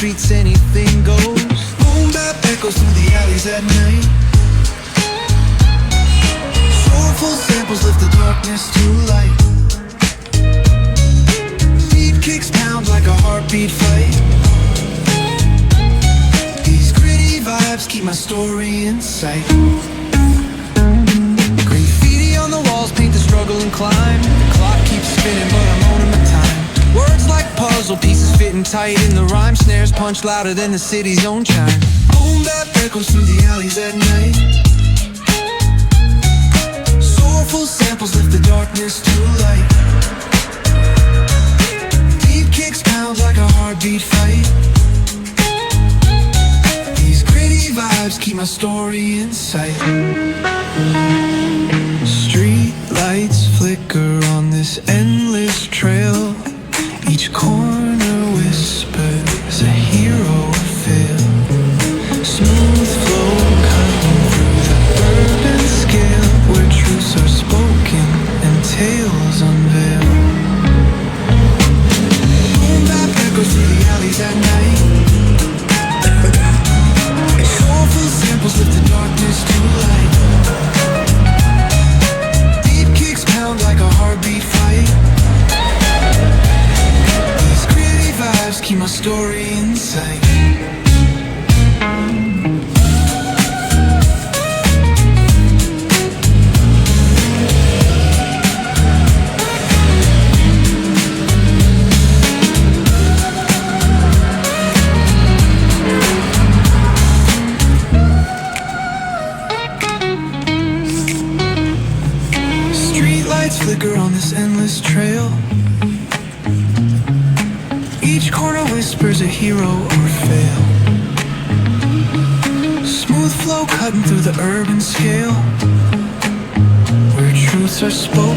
streets anything goes. Boom bap echoes through the alleys at night. Soulful samples lift the darkness to light. Beat kicks pound like a heartbeat fight. These gritty vibes keep my story in sight. Graffiti on the walls paint the struggle and climb. The clock keeps spinning but I'm owning my time. Words like puzzle pieces fitting tight in the rhyme. Snares punch louder than the city's own chime. Boom bap echoes through the alleys at night. Soulful samples lift the darkness to light. Beat kicks pound like a heartbeat fight. These gritty vibes keep my story in sight. Street lights flicker on this endless trail. Each corner whispers a hero feel. Smooth flow cutting through the urban scale, where truths are spoken and tales unveil. Boom bap echoes through the alleys at night. Soulful samples lift the darkness to light. Beat kicks pound like a heartbeat fight. Keep my story in sight. Streetlights flicker on this endless trail. Each corner whispers a hero or fail. Smooth flow cutting through the urban scale, where truths are spoken